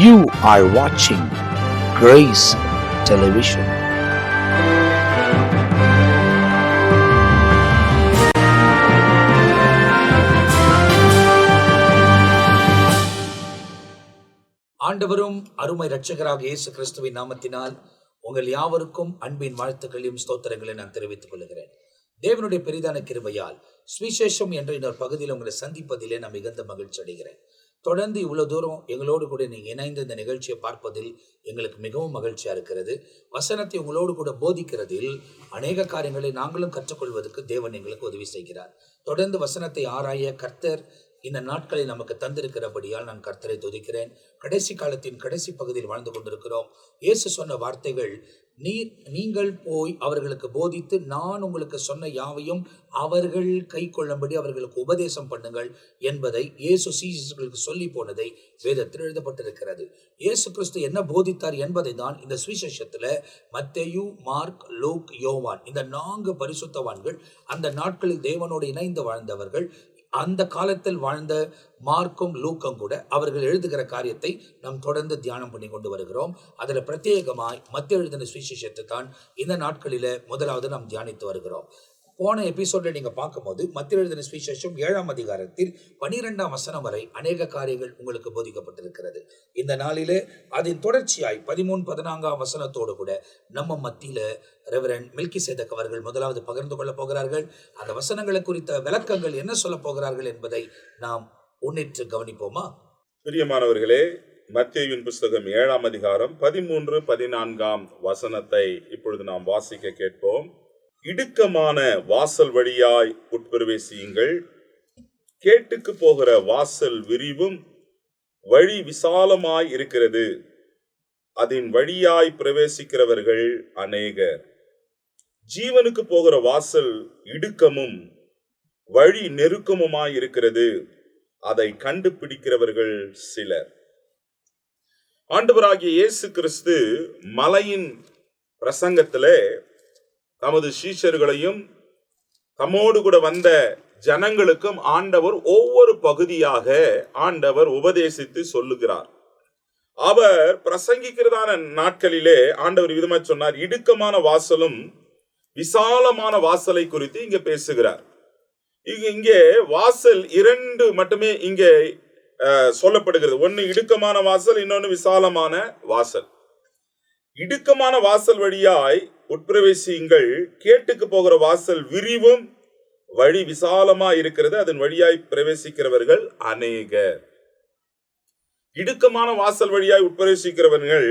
You are watching Grace Television. ஆண்டவரும் அருமை இரட்சகராக இயேசு கிறிஸ்துவின் நாமத்தினால் உங்கள் யாவருக்கும் அன்பின் வாழ்த்துக்களையும் ஸ்தோத்திரங்களை நான் தெரிவித்துக் கொள்கிறேன். தேவனுடைய பெரிதான கிருபையால் சுவிசேஷம் என்ற இன்னொரு பகுதியில் உங்களை சந்திப்பதிலே நான் மிகுந்த மகிழ்ச்சி அடைகிறேன். தொடர்ந்து இவ்வளவு தூரம் எங்களோடு கூட நீங்கள் இணைந்து இந்த நிகழ்ச்சியை பார்ப்பதில் எங்களுக்கு மிகவும் மகிழ்ச்சியாக இருக்கிறது. வசனத்தை உங்களோடு கூட போதிக்கிறதில் அநேக காரியங்களை நாங்களும் கற்றுக்கொள்வதற்கு தேவன் எங்களுக்கு உதவி செய்கிறார். தொடர்ந்து வசனத்தை ஆராய கர்த்தர் இந்த நாட்களை நமக்கு தந்திருக்கிறபடியால் நான் கர்த்தரை துதிக்கிறேன். கடைசி காலத்தின் கடைசி பகுதியில் வாழ்ந்து கொண்டிருக்கிறோம். இயேசு சொன்ன வார்த்தைகள், நீங்கள் போய் அவர்களுக்கு போதித்து நான் உங்களுக்கு சொன்ன யாவையும் அவர்கள் கை கொள்ளும்படி அவர்களுக்கு உபதேசம் பண்ணுங்கள் என்பதை இயேசு சீஷர்களுக்கு சொல்லி போனதை வேதத்தில் எழுதப்பட்டிருக்கிறது. இயேசு கிறிஸ்து என்ன போதித்தார் என்பதை தான் இந்த சுவிசேஷத்துல மத்தேயு, மார்க், லூக், யோவான் இந்த 4 பரிசுத்தவான்கள், அந்த நாட்களில் தேவனோடு இணைந்து வாழ்ந்தவர்கள், அந்த காலத்தில் வாழ்ந்த மார்க்கும் லூக்கும் கூட அவர்கள் எழுதுகிற காரியத்தை நாம் தொடர்ந்து தியானம் பண்ணி கொண்டு வருகிறோம். அதில் பிரத்யேகமாய் மத்தேயு எழுதின சுவிசேஷத்தை தான் இந்த நாட்களில் முதலாவது நாம் தியானித்து வருகிறோம். போன எபிசோட்ல நீங்க பார்க்கும்போது மத்தேயு எழுதின சுவிசேஷம் 7ஆம் அதிகாரத்தில் 12ஆம் வசனம் வரை அநேக காரியங்கள் உங்களுக்கு போதிக்கப்பட்டிருக்கிறது. இந்த நாளிலே அதன் தொடர்ச்சியாய் 13, 14ஆம் வசனத்தோடு கூட நம்ம மத்தியில ரெவரண்ட் மெல்கிசேதக் அவர்கள் முதலாவது பகிர்ந்து கொள்ள போகிறார்கள். அந்த வசனங்களை குறித்த விளக்கங்கள் என்ன சொல்ல போகிறார்கள் என்பதை நாம் உன்னிட்டு கவனிப்போமா? பிரியமானவர்களே, மத்தேயுவின் புஸ்தகம் 7ஆம் அதிகாரம் 13, 14ஆம் வசனத்தை இப்பொழுது நாம் வாசிக்க கேட்போம். இடுக்கமான வாசல் வழியாய் உட்பிரவேசியுங்கள், கேட்டுக்கு போகிற வாசல் விரிவும் வழி விசாலமாய் இருக்கிறது, அதன் வழியாய் பிரவேசிக்கிறவர்கள் அநேகர். ஜீவனுக்கு போகிற வாசல் இடுக்கமும் வழி நெருக்கமுமாய் இருக்கிறது, அதை கண்டுபிடிக்கிறவர்கள் சிலர். ஆண்டவராகிய இயேசு கிறிஸ்து மலையின் பிரசங்கத்திலே தமது சீஷர்களையும் தம்மோடு கூட வந்த ஜனங்களுக்கும் ஆண்டவர் ஒவ்வொரு பகுதியாக ஆண்டவர் உபதேசித்து சொல்லுகிறார். அவர் பிரசங்கிக்கிறதான நாட்களிலே ஆண்டவர் விதமா சொன்னார், இடுக்கமான வாசலும் விசாலமான வாசலை குறித்து இங்க பேசுகிறார். இங்கே வாசல் 2 மட்டுமே இங்கே சொல்லப்படுகிறது. ஒன்னு இடுக்கமான வாசல், இன்னொன்னு விசாலமான வாசல். இடுக்கமான வாசல் வழியாய் உட்பிரவேசியுங்கள், கேட்டுக்கு போகிற வாசல் விரிவும் வழி விசாலமா இருக்கிறது, அதன் வழியாய் பிரவேசிக்கிறவர்கள் அநேகர். இடுக்கமான வாசல் வழியாய் உட்பிரவேசிக்கிறவர்கள்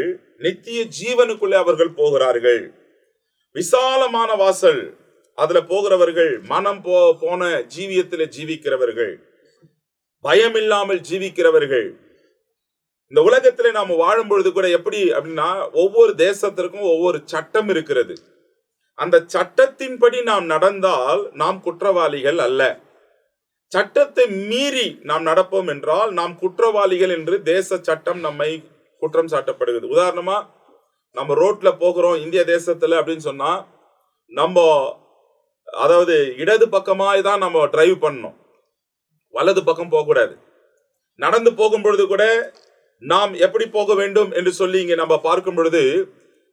நித்திய ஜீவனுக்குள்ளே அவர்கள் போகிறார்கள். விசாலமான வாசல், அதுல போகிறவர்கள் மனம் போன ஜீவியத்திலே ஜீவிக்கிறவர்கள், பயமில்லாமல் ஜீவிக்கிறவர்கள். இந்த உலகத்திலே நாம் வாழும் பொழுது கூட எப்படி அப்படின்னா, ஒவ்வொரு தேசத்திற்கும் ஒவ்வொரு சட்டம் இருக்கிறது. அந்த சட்டத்தின்படி நாம் நடந்தால் நாம் குற்றவாளிகள் அல்ல. சட்டத்தை மீறி நாம் நடப்போம் என்றால் நாம் குற்றவாளிகள் என்று தேச சட்டம் நம்மை குற்றம் சாட்டப்படுகிறது. உதாரணமா, நம்ம ரோட்ல போகிறோம் இந்திய தேசத்துல அப்படின்னு சொன்னா, நம்ம அதாவது இடது பக்கமாய் தான் நம்ம டிரைவ் பண்ணணும், வலது பக்கம் போகக்கூடாது. நடந்து போகும் பொழுது கூட நாம் எப்படி போக வேண்டும் என்று சொல்லி இங்கே நம்ம பார்க்கும் பொழுது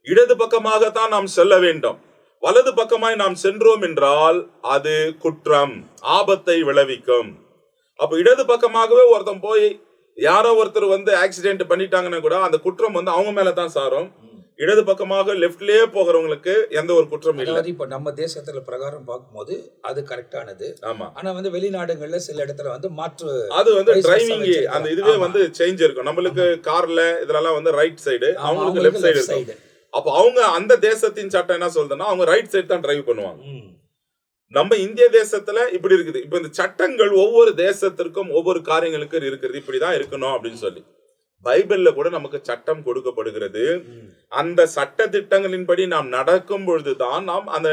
இடது பக்கமாகத்தான் நாம் செல்ல வேண்டும். வலது பக்கமாய் நாம் சென்றோம் என்றால் அது குற்றம், ஆபத்தை விளைவிக்கும். அப்ப இடது பக்கமாகவே ஒருத்தன் போய் யாரோ ஒருத்தர் ஆக்சிடென்ட் பண்ணிட்டாங்கன்னா கூட அந்த குற்றம் அவங்க மேலதான் சாரும். இடது பக்கமாக லெப்ட்லயே போகிறவங்களுக்கு எந்த ஒரு குற்றம் இல்லை. இப்ப நம்ம தேசத்துல பிரகாரம் பார்க்கும்போது அது கரெக்டானது. ஆமா. ஆனா வெளிநாடுகள்ல சில இடத்துல மாற்று அது டிரைவிங் அந்த இதுவே சேஞ்ச் இருக்கும். நம்மளுக்கு கார்ல இதெல்லாம் ரைட் சைடு, அவங்களுக்கு லெஃப்ட் சைடு இருக்கும். அப்ப அவங்க அந்த தேசத்தின் சட்டம் என்ன சொல்றதுன்னா அவங்க ரைட் சைடு தான் டிரைவ் பண்ணுவாங்க. நம்ம இந்திய தேசத்துல இப்படி இருக்குது. இப்ப இந்த சட்டங்கள் ஒவ்வொரு தேசத்திற்கும் ஒவ்வொரு காரியங்களுக்கு இருக்கிறது, இப்படிதான் இருக்கணும் அப்படின்னு சொல்லி பைபிள்ல கூட நமக்கு சட்டம் கொடுக்கப்படுகிறது. அந்த சட்ட திட்டங்களின்படி நாம் நடக்கும் பொழுதுதான் நாம் அந்த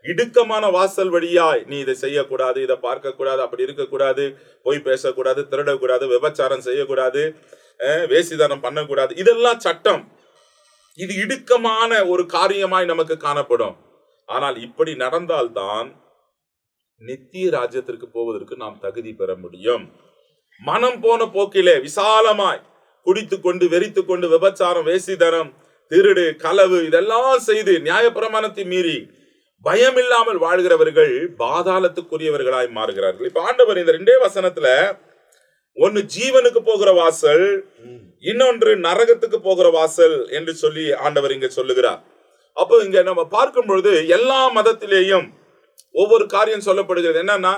இடுக்கமான வாசல் வழியாய் நீ இதை செய்யக்கூடாது, இதை பார்க்க கூடாது, அப்படி இருக்கக்கூடாது, போய் பேசக்கூடாது, திருடக்கூடாது, விபச்சாரம் செய்யக்கூடாது, வேசிதானம் பண்ணக்கூடாது, இதெல்லாம் சட்டம். இது இடுக்கமான ஒரு காரியமாய் நமக்கு காணப்படும். ஆனால் இப்படி நடந்தால்தான் நித்திய ராஜ்யத்திற்கு போவதற்கு நாம் தகுதி பெற முடியும். மனம் போன போக்கிலே விசாலமாய் குடித்து கொண்டு வெறித்து கொண்டு விபச்சாரம், வேசித்தனம், திருடு, களவு இதெல்லாம் செய்து நியாயப்பிரமாணத்தை மீறி பயமில்லாமல் வாழ்கிறவர்கள் பாதாளத்துக்குரியவர்களாய் மாறுகிறார்கள். இப்ப ஆண்டவர் இந்த 2 வசனத்துல ஒன்னு ஜீவனுக்கு போகிற வாசல், இன்னொன்று நரகத்துக்கு போகிற வாசல் என்று சொல்லி ஆண்டவர் இங்க சொல்லுகிறார். அப்போ இங்க நம்ம பார்க்கும் பொழுது எல்லா மதத்திலேயும் ஒவ்வொரு காரியம் சொல்லப்படுகிறது. என்னன்னா,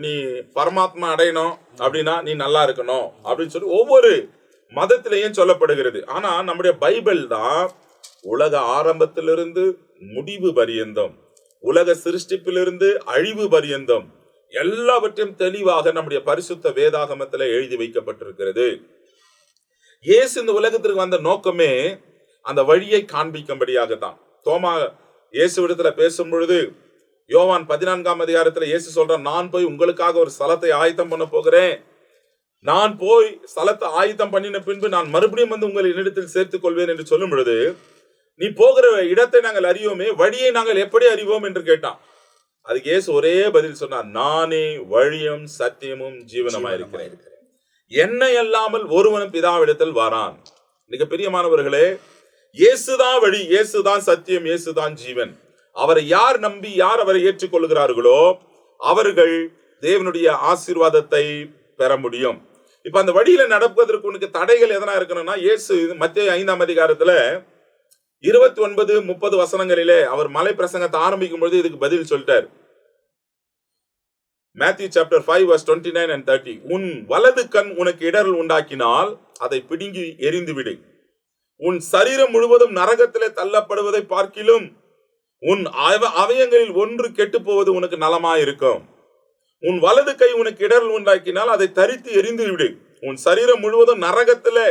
நீ பரமாத்மா அடையணும் அப்படின்னா நீ நல்லா இருக்கணும் அப்படின்னு சொல்லி ஒவ்வொரு மதத்திலேயும் சொல்லப்படுகிறது. ஆனா நம்முடைய பைபிள் தான் உலக ஆரம்பத்திலிருந்து முடிவு பரியந்தம், உலக சிருஷ்டிப்பிலிருந்து அழிவு பரியந்தம் எல்லாவற்றையும் தெளிவாக நம்முடைய பரிசுத்த வேதாகமத்தில் எழுதி வைக்கப்பட்டிருக்கிறது. இயேசு இந்த உலகத்திற்கு வந்த நோக்கமே அந்த வழியை காண்பிக்கும்படியாகத்தான். தோமா இயேசுவிடத்துல பேசும் பொழுது யோவான் 14ஆம் அதிகாரத்துல இயேசு சொல்றான், நான் போய் உங்களுக்காக ஒரு ஸ்தலத்தை ஆயத்தம் பண்ண போகிறேன். நான் போய் ஸ்தலத்தை ஆயத்தம் பண்ணின பின்பு நான் மறுபடியும் வந்து உங்களை என்னிடத்தில் சேர்த்துக் கொள்வேன் என்று சொல்லும் பொழுது, நீ போகிற இடத்தை நாங்கள் அறியோமே, வழியை நாங்கள் எப்படி அறிவோம் என்று கேட்டான். அதுக்கு இயேசு ஒரே பதில் சொன்னார், நானே வழியும் சத்தியமும் ஜீவனமாயிருக்கிறேன், என்னை அல்லாமல் ஒருவனும் பிதாவிடத்தில் வாரான். மிக பிரியமானவர்களே, இயேசுதான் வழி, இயேசுதான் சத்தியம், இயேசுதான் ஜீவன். அவரை யார் நம்பி யார் அவரை ஏற்றுக்கொள்கிறார்களோ அவர்கள் தேவனுடைய ஆசீர்வாதத்தை பெற முடியும். இப்ப அந்த வழியில நடப்பதற்கு உனக்கு தடைகள் எதனா இருக்கணும்னா, இயேசு மத்தேயு 5ஆம் அதிகாரத்துல 29-30 வசனங்களிலே அவர் மலை பிரசங்கத்தை ஆரம்பிக்கும் பொழுது இதுக்கு பதில் சொல்லிட்டார். Matthew chapter 5 verse 29 and 30. உன் வலது கண் உனக்கு இடரல் உண்டாக்கினால் அதை பிடுங்கி எரிந்து விடு. உன் சரீரம் முழுவதும் நரகத்திலே தள்ளப்படுவதை பார்க்கிலும் உன் அவயங்களில் ஒன்று கெட்டு போவது உனக்கு நலமாயிருக்கும். உன் வலது கை உனக்கு இடரல் உண்டாக்கினால் அதை தரித்து எரிந்து விடு. உன் சரீரம் முழுவதும் நரகத்திலே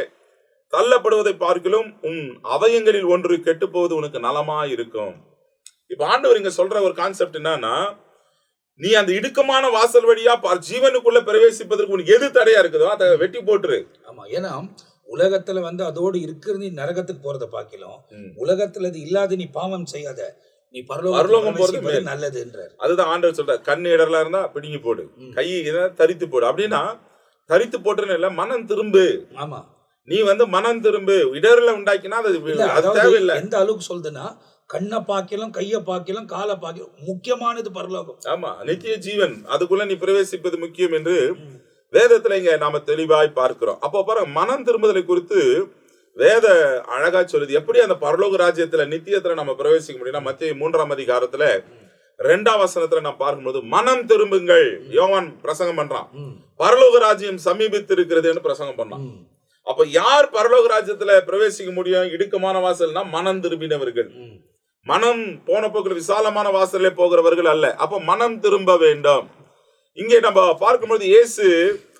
தள்ளப்படுவதை பார்க்கிலும் உன் அவயங்களில் ஒன்று கெட்டு போவது உனக்கு நலமாயிருக்கும். இப்ப ஆண்டவர் இங்க சொல்ற ஒரு கான்செப்ட் என்னன்னா, நீ அந்த இடுக்கமான வாசல் வழியா ஜீவனுக்குள்ள பிரவேசிப்பதற்கு உனக்கு எது தடையா இருக்குதோ அதை வெட்டி போட்டுரு. ஆமா, ஏன்னா உலகத்துல அதோடு இருக்கிறது, நீ நரகத்துக்கு போறத பார்க்கலாம். உலகத்துல இது இல்லாத நீ பாவம் செய்யாத, நீ பரலோகம் போறது நல்லது என்றார். அதுதான் ஆண்டவர் சொல்ற, கண் இடரலா இருந்தா பிடுங்கி போடு, கை தரித்து போடு. அப்படின்னா தரித்து போட்டுன்னு இல்ல, மனம் திரும்பு. ஆமா, நீ மனம் திரும்பு. இடரல உண்டாக்கினா அது தேவையில்லை. எந்த அளவுக்கு சொல்றதுன்னா, கண்ணை பாக்கலாம், கையை பாக்கலாம், காலை பாக்கலாம், முக்கியமானது பரலோகம். ஆமா, நித்திய ஜீவன், அதுக்குள்ள நீ பிரவேசிப்பது முக்கியம் என்று வேதத்துல இங்க நாம தெளிவாய் பார்க்கிறோம். அப்போ பாருங்க, மனம் திரும்புதலை குறித்து வேத அழகா சொல்லுது. எப்படி அந்த பரலோக ராஜ்யத்துல நித்தியத்துல நம்ம பிரவேசிக்க முடியும்னா, மத்தேயு 3ஆம் அதிகாரத்துல 2ஆம் வசனத்துல நாம் பார்க்கும்போது, மனம் திரும்புங்கள், யோவான் பிரசங்கம் பண்றான், பரலோக ராஜ்யம் சமீபித்து இருக்கிறது பிரசங்கம் பண்ணான். அப்ப யார் பரலோக ராஜ்யத்துல பிரவேசிக்க முடியும்? இடுக்கமான வாசல்னா மனம் திரும்பினவர்கள், மனம் போன போக்குல விசாலமான வாசல்ல போகிறவர்கள் அல்ல. அப்ப மனம் திரும்ப வேண்டும். இங்கே நம்ம பார்க்கும்போது இயேசு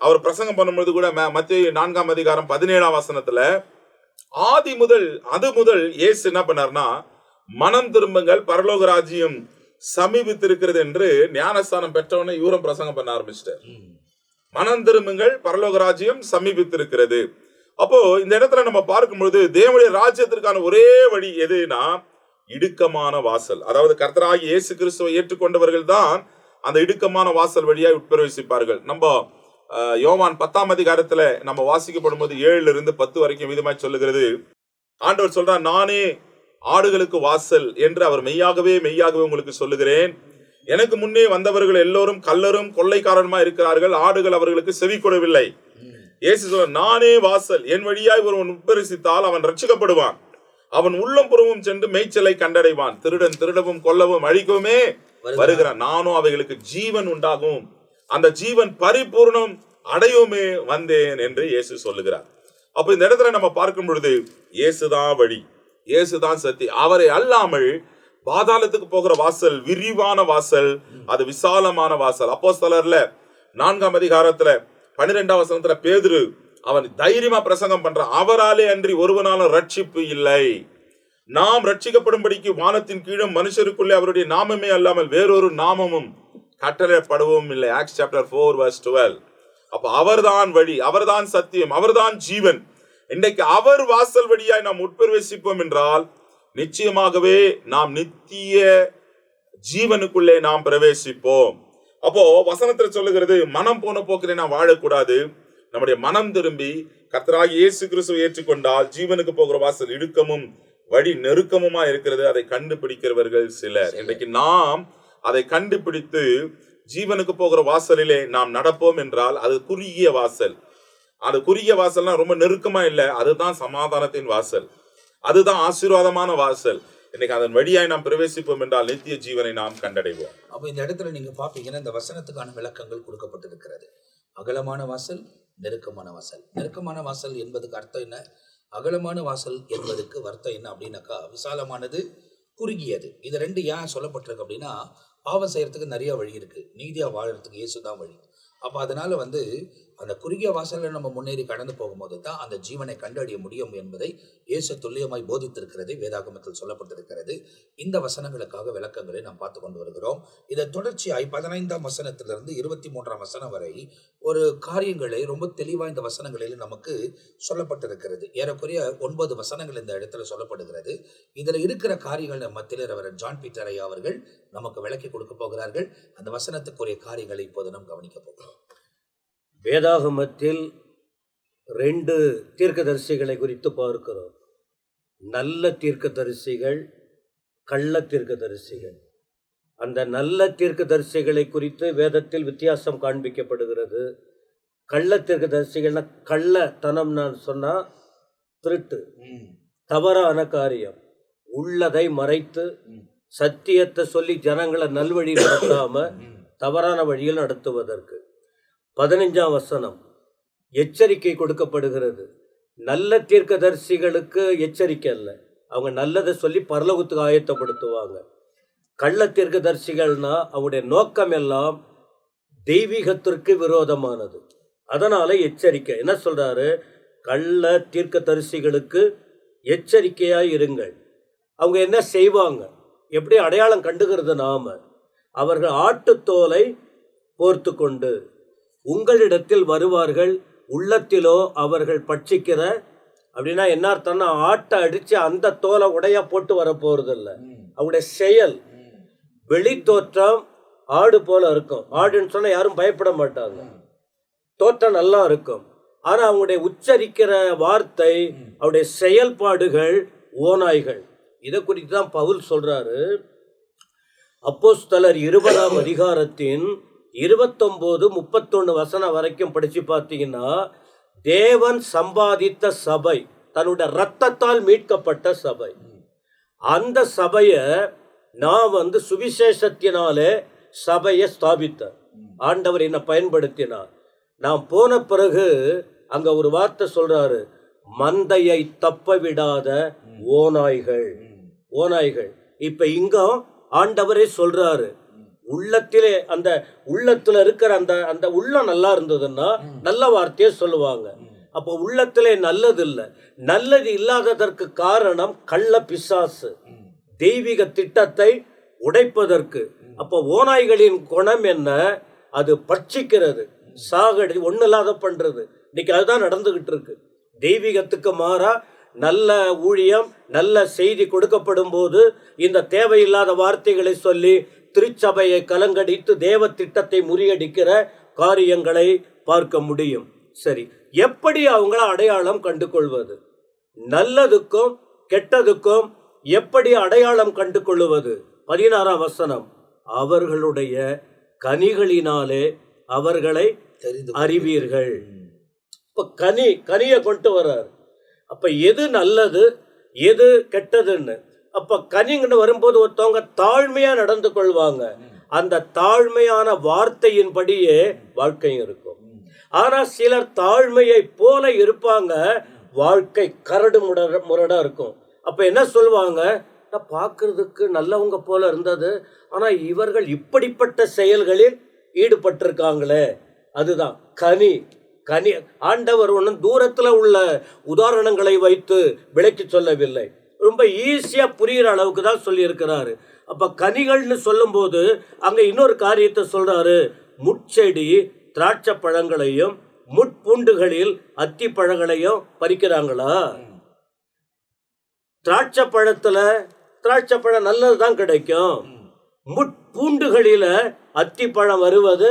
அவர் பிரசங்கம் பண்ணும்போது கூட மத்தேயு 4ஆம் அதிகாரம் 17ஆம் வசனத்துல அது முதல் இயேசு என்ன பண்ணார்னா, மனம் திரும்புங்கள், பரலோக ராஜ்யம் சமீபித்திருக்கிறது என்று ஞானஸ்தானம் பெற்றவனை இவரும் பிரசங்கம் பண்ண ஆரம்பிச்சிட்டார். மனம் திரும்புங்கள், பரலோக ராஜ்யம் சமீபித்திருக்கிறது. அப்போ இந்த இடத்துல நம்ம பார்க்கும்போது தேவனுடைய ராஜ்யத்திற்கான ஒரே வழி எதுனா இடுக்கமான வாசல். அதாவது கர்த்தராகிய இயேசு கிறிஸ்துவை ஏற்றுக்கொண்டவர்கள் தான் அந்த இடுக்கமான வாசல் வழியாக உட்பிரவேசிப்பார்கள். நம்ம யோவான் 10ஆம் அதிகாரத்துல நம்ம வாசிக்கப்படும் போது 7-10 வரைக்கும் விதமாய் சொல்லுகிறது. ஆண்டவர் சொல்றார், நானே ஆடுகளுக்கு வாசல் என்று அவர் மெய்யாகவே உங்களுக்கு சொல்லுகிறேன். எனக்கு முன்னே வந்தவர்கள் எல்லோரும் கள்ளரும் கொள்ளைக்காரருமா இருக்கிறார்கள், ஆடுகள் அவர்களுக்கு செவி கொடவில்லை. இயேசு சொல்ற, நானே வாசல், என் வழியாய் ஒருவன் உட்பிரவேசித்தால் அவன் ரட்சிக்கப்படுவான், அவன் உள்ளம் புறமும் சென்று மேய்ச்சலை கண்டடைவான். திருடன் திருடவும் கொல்லவும் அழிக்கவுமே வருகிறான், நானும் அவைகளுக்கு ஜீவன் உண்டாகும், அந்த ஜீவன் பரிபூர்ணம் அடையுமே வந்தேன் என்று இயேசு சொல்லுகிறார். அப்ப இந்த இடத்துல நம்ம பார்க்கும் பொழுது இயேசுதான் வழி, இயேசுதான் சத்தி. அவரை அல்லாமல் பாதாளத்துக்கு போகிற வாசல் விரிவான வாசல், அது விசாலமான வாசல். அப்போஸ்தலர்ல 4ஆம் அதிகாரத்துல 12ஆம் வசனத்துல பேதுரு அவன் தைரியமா பிரசங்கம் பண்றான், அவராலே அன்றி ஒருவனாலும் ரட்சிப்பு இல்லை, நாம் ரட்சிக்கப்படும்படிக்கு வானத்தின் கீழும் மனுஷருக்குள்ளே அவருடைய நாமமே அல்லாமல் வேறொரு நாமமும் கட்டளைப்படவும் இல்லை. Acts chapter 4 verse 12. அப்ப அவர்தான் வழி, அவர்தான் சத்தியம், அவர்தான் ஜீவன். இன்றைக்கு அவர் வாசல் வழியாய் நாம் உட்பிரவேசிப்போம் என்றால் நிச்சயமாகவே நாம் நித்திய ஜீவனுக்குள்ளே நாம் பிரவேசிப்போம். அப்போ வசனத்தில் சொல்லுகிறது, மனம் போன போக்கிலே நாம் வாழக்கூடாது, நம்முடைய மனம் திரும்பி கர்த்தராகிய இயேசு கிறிஸ்துவை ஏற்றுக்கொண்டால் ஜீவனுக்கு போகிற வாசல் இடுக்கமும் வழி நெருக்கமுமா இருக்கிறது. அதை கண்டுபிடிக்கிறவர்கள் சிலர். இன்றைக்கு நாம் அதை கண்டுபிடித்து ஜீவனுக்கு போகிற வாசலிலே நாம் நடப்போம் என்றால் அது குறுகிய வாசல். அது குறுகிய வாசல்னா ரொம்ப நெருக்கமா இல்லை, அதுதான் சமாதானத்தின் வாசல், அதுதான் ஆசீர்வாதமான வாசல். இன்னைக்கு அதன் வழியாய் நாம் பிரவேசிப்போம் என்றால் நித்திய ஜீவனை நாம் கண்டடைவோம். அப்போ இந்த இடத்துல நீங்க பாப்பீங்கன்னா இந்த வசனத்துக்கான விளக்கங்கள் கொடுக்கப்பட்டிருக்கிறது. அகலமான வாசல், நெருக்கமான வாசல். நெருக்கமான வாசல் என்பதுக்கு அர்த்தம் என்ன, அகலமான வாசல் என்பதுக்கு அர்த்தம் என்ன அப்படின்னாக்கா விசாலமானது, குறுகியது. இது ரெண்டு ஏன் சொல்லப்பட்டிருக்கு அப்படின்னா, பாவம் செய்யறதுக்கு நிறைய வழி இருக்கு, நீதியா வாழறதுக்கு இயேசுதான் வழி. அப்போ அதனால அந்த குறுகிய வாசலில் நம்ம முன்னேறி கடந்து போகும்போது தான் அந்த ஜீவனை கண்டறிய முடியும் என்பதை இயேசு துல்லியமாய் போதித்திருக்கிறது, வேதாகமத்தில் சொல்லப்பட்டிருக்கிறது. இந்த வசனங்களுக்காக விளக்கங்களை நாம் பார்த்து கொண்டு வருகிறோம். இதை தொடர்ச்சியாய் 15ஆம் வசனத்திலிருந்து 23ஆம் வசனம் வரை ஒரு காரியங்களை ரொம்ப தெளிவாக இந்த வசனங்களில் நமக்கு சொல்லப்பட்டிருக்கிறது. ஏறக்குறைய 9 வசனங்கள் இந்த இடத்துல சொல்லப்படுகிறது. இதில் இருக்கிற காரியங்கள் மத்தியில் ரெவரண்ட் ஜான் பீட்டர் ஐயா அவர்கள் நமக்கு விளக்கி கொடுக்க போகிறார்கள். அந்த வசனத்துக்குரிய காரியங்களை இப்போது நாம் கவனிக்க போகிறோம். வேதாகமத்தில் 2 தீர்க்கதரிசிகளை குறித்து பார்க்கிறோம். நல்ல தீர்க்கதரிசிகள், கள்ள தீர்க்கதரிசிகள். அந்த நல்ல தீர்க்கதரிசிகளை குறித்து வேதத்தில் வித்தியாசம் காண்பிக்கப்படுகிறது. கள்ள தீர்க்கதரிசிகள்னா கள்ளத்தனம், நான் சொன்னா திருட்டு, தவறான காரியம், உள்ளதை மறைத்து சத்தியத்தை சொல்லி ஜனங்களை நல்வழி நடத்தாம தவறான வழியில் நடத்துவதற்கு. 15ஆம் வசனம் எச்சரிக்கை கொடுக்கப்படுகிறது. நல்ல தீர்க்கதரிசிகளுக்கு எச்சரிக்கை அல்ல, அவங்க நல்லதை சொல்லி பரலோகத்துக்கு ஆயத்தப்படுத்துவாங்க. கள்ள தீர்க்கதரிசிகள்னா அவருடைய நோக்கம் எல்லாம் தெய்வீகத்திற்கு விரோதமானது. அதனால எச்சரிக்கை. என்ன சொல்றாரு, கள்ள தீர்க்கதரிசிகளுக்கு எச்சரிக்கையாய் இருங்கள். அவங்க என்ன செய்வாங்க, எப்படி அடையாளம் கண்டுகிறது நாம, அவர்கள் ஆட்டுத்தோலை போர்த்து கொண்டு உங்களிடத்தில் வருவார்கள், உள்ளத்திலோ அவர்கள் பட்சிக்கிற, அப்படின்னா என்ன அர்த்தம்னா ஆட்டை அடிச்சு அந்த தோலை உடைய போட்டு வர போறது இல்லை. அவங்களுடைய செயல், வெளி தோற்றம் ஆடு போல இருக்கும். ஆடுன்னு சொன்னா யாரும் பயப்பட மாட்டாங்க, தோற்றம் நல்லா இருக்கும். ஆனா அவங்களுடைய உச்சரிக்கிற வார்த்தை, அவருடைய செயல்பாடுகள் ஓநாய்கள். இதை குறித்து தான் பவுல் சொல்றாரு. அப்போஸ்தலர் 20ஆம் அதிகாரத்தின் 29-31 வசனம் வரைக்கும் படிச்சு பார்த்தீங்கன்னா, தேவன் சம்பாதித்த சபை, தன்னுடைய இரத்தத்தால் மீட்கப்பட்ட சபை, அந்த சபையை நான் சுவிசேஷத்தினாலே சபையை ஸ்தாபித்தார். ஆண்டவர் என்னை பயன்படுத்தினார். நான் போன பிறகு அங்க ஒரு வார்த்தை சொல்றாரு, மந்தையை தப்ப விடாத ஓநாய்கள். ஓநாய்கள். இப்ப இங்க ஆண்டவரே சொல்றாரு, உள்ளத்திலே அந்த உள்ளத்துல இருக்கிற அந்த உள்ளம் நல்லா இருந்ததுன்னா நல்ல வார்த்தையே சொல்லுவாங்க. அப்போ உள்ளத்திலே நல்லது இல்லை. நல்லது இல்லாததற்கு காரணம் கள்ள பிசாசு, தெய்வீக திட்டத்தை உடைப்பதற்கு. அப்போ ஓநாய்களின் குணம் என்ன, அது பட்சிக்கிறது, சாகடி, ஒண்ணு இல்லாத பண்றது. இன்னைக்கு அதுதான் நடந்துகிட்டு இருக்கு. தெய்வீகத்துக்கு மாறா நல்ல ஊழியம், நல்ல செய்தி கொடுக்கப்படும் போது இந்த தேவையில்லாத வார்த்தைகளை சொல்லி திருச்சபையை கலங்கடித்து தேவ திட்டத்தை முறியடிக்கிற காரியங்களை பார்க்க முடியும். சரி, எப்படி அவங்கள அடையாளம் கண்டு கொள்வது, நல்லதுக்கும் கெட்டதுக்கும் எப்படி அடையாளம் கண்டு கொள்வது? 16ஆம் வசனம், அவர்களுடைய கனிகளினாலே அவர்களை அறிவீர்கள். இப்ப கனியை கொண்டு வர்றார். அப்ப எது நல்லது எது கெட்டதுன்னு. அப்ப கனிங்கன்னு வரும்போது ஒருத்தவங்க தாழ்மையா நடந்து கொள்வாங்க. அந்த தாழ்மையான வார்த்தையின்படியே வாழ்க்கையும் இருக்கும். ஆனா சிலர் தாழ்மையை போல இருப்பாங்க, வாழ்க்கை கரடு முரடா இருக்கும். அப்ப என்ன சொல்லுவாங்க, நான் பார்க்கறதுக்கு நல்லவங்க போல இருந்தது, ஆனா இவர்கள் இப்படிப்பட்ட செயல்களில் ஈடுபட்டிருக்காங்களே. அதுதான் கனி. ஆண்டவர் ஒன்றும் தூரத்துல உள்ள உதாரணங்களை வைத்து விளக்கி சொல்லவில்லை, ரொம்ப ஈஸியா புரிகிற அளவுக்கு தான் சொல்லி இருக்கிறாரு. அப்ப கனிகள்னு சொல்லும் போது அங்க இன்னொரு காரியத்தை சொல்றாரு, முட்செடி திராட்சை பழங்களையும் முட்பூண்டுகளில் அத்தி பழங்களையும் பறிக்கிறாங்களா? திராட்சை பழம் நல்லதுதான் கிடைக்கும். முட்பூண்டுகளில அத்தி பழம் வருவது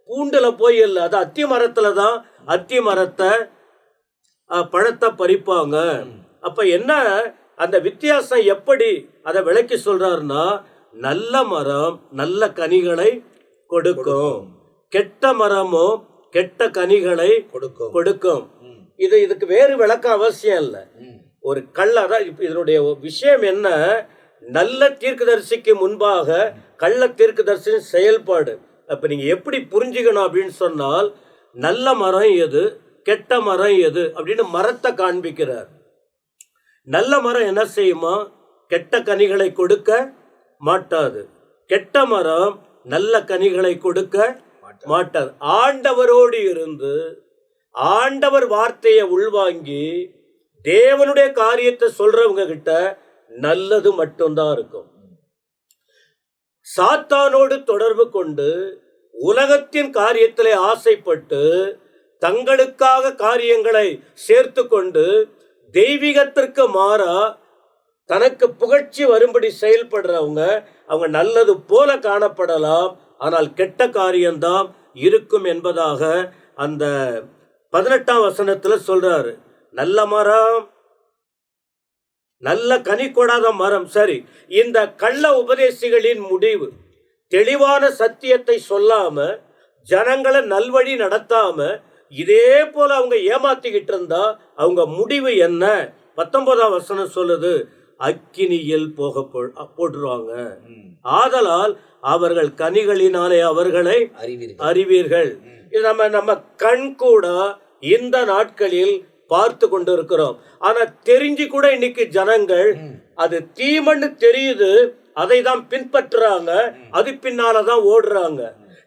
பூண்டுல போய் இல்லை, அது அத்தி மரத்துல தான் அத்தி மரத்தை பழத்தை பறிப்பாங்க. அப்ப என்ன அந்த வித்தியாசம் எப்படி அதை விளக்கி சொல்றாருன்னா, நல்ல மரம் நல்ல கனிகளை கொடுக்கும், கெட்ட மரமோ கெட்ட கனிகளை கொடுக்கும். இதுக்கு வேறு விளக்கம் அவசியம் இல்லை. ஒரு கள்ளதான் இதனுடைய விஷயம் என்ன, நல்ல தீர்க்கதரிசிக்கு முன்பாக கள்ள தீர்க்கதரிசியின் செயல்பாடு. அப்ப நீங்க எப்படி புரிஞ்சுக்கணும் அப்படின்னு சொன்னால், நல்ல மரம் எது கெட்ட மரம் எது அப்படின்னு மரத்தை காண்பிக்கிறார். நல்ல மரம் என்ன செய்யுமா, கெட்ட கனிகளை கொடுக்க மாட்டாது. கெட்ட மரம் நல்ல கனிகளை கொடுக்க மாட்டாது. ஆண்டவரோடு இருந்து ஆண்டவர் வார்த்தையை உள்வாங்கி தேவனுடைய காரியத்தை சொல்றவங்க கிட்ட நல்லது மட்டும்தான் இருக்கும். சாத்தானோடு தொடர்பு கொண்டு உலகத்தின் காரியத்திலே ஆசைப்பட்டு தங்களுக்காக காரியங்களை சேர்த்து கொண்டு தெய்வீகத்திற்கு மாறா தனக்கு புகழ்ச்சி வரும்படி செயல்படுறவங்க அவங்க நல்லது போல காணப்படலாம், ஆனால் கெட்ட காரியம்தான் இருக்கும் என்பதாக அந்த 18ஆம் வசனத்துல சொல்றாரு. நல்ல மரம் நல்ல கனி கொடாத மரம். சரி, இந்த கள்ள உபதேசிகளின் முடிவு தெளிவான சத்தியத்தை சொல்லாம ஜனங்களை நல்வழி நடத்தாம இதே போல அவங்க ஏமாத்திக்கிட்டு இருந்தா அவங்க முடிவு என்ன? 19ஆம் வசனம் சொல்லுது, அக்கினியில் போடுவாங்க. ஆதலால் அவர்கள் கனிகளினாலே அவர்களை அறிவீர்கள். இது நம்ம கண் கூட இந்த நாட்களில் பார்த்து கொண்டு இருக்கிறோம். ஆனா தெரிஞ்சு கூட இன்னைக்கு ஜனங்கள் அது தீமன்னு தெரியுது, அதை தான் பின்பற்றுறாங்க, அது பின்னாலதான் ஓடுறாங்க.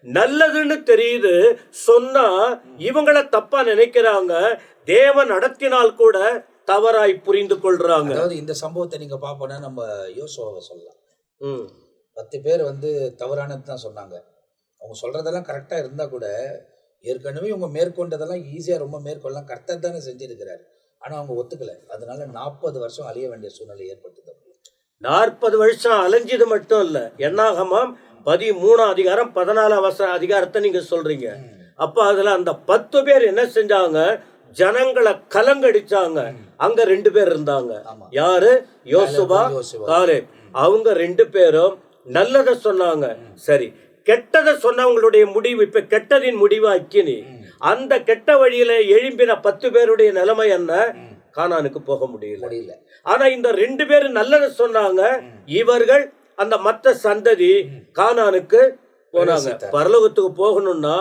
நல்லதுன்னு தெரியுது சொன்னா இவங்கள தப்பா நினைக்கிறாங்க, தேவன் நடத்தினால் கூட தவறாய் புரிந்து கொள்றாங்க. அதாவது இந்த சம்பவத்தை நீங்க பாப்போம்னா நம்ம யோசுவாவை சொல்லலாம். 10 பேர் தவறானது தான் சொன்னாங்க. அவங்க சொல்றதெல்லாம் கரெக்டா இருந்தா கூட ஏற்கனவே இவங்க மேற்கொண்டதெல்லாம் ஈஸியா ரொம்ப மேற்கொள்ளலாம் கர்த்தர் தானே செஞ்சிருக்கிறாரு. ஆனா அவங்க ஒத்துக்கல. அதனால 40 வருஷம் அலைய வேண்டிய சூழ்நிலை ஏற்பட்டது. 40 வருஷம் அலைஞ்சது மட்டும் இல்ல, என்னாகமம் 13ஆம் அதிகாரம் 14ஆம் அதிகாரத்தை நீங்க சொல்றீங்க. அப்ப அதுல அந்த 10 பேர் என்ன செஞ்சாங்க, ஜனங்களை கலங்கடிச்சாங்க. அங்க 2 பேர் இருந்தாங்க. யாரு? யோசுவா, காலேப். அவங்க 2 பேரும் நல்லதை சொன்னாங்க. சரி, கெட்டதை சொன்னவங்களுடைய முடிவு, இப்ப கெட்டதின் முடிவு அக்கினி. அந்த கெட்ட வழியில எழும்பின 10 பேருடைய நிலைமை என்ன? கானானுக்கு போக முடியல. ஆனா இந்த 2 பேரும் நல்லதை சொன்னாங்க. இவர்கள் அந்த மற்ற சந்ததி கானானுக்கு போனாங்க. பரலோகத்துக்கு போகணும்னா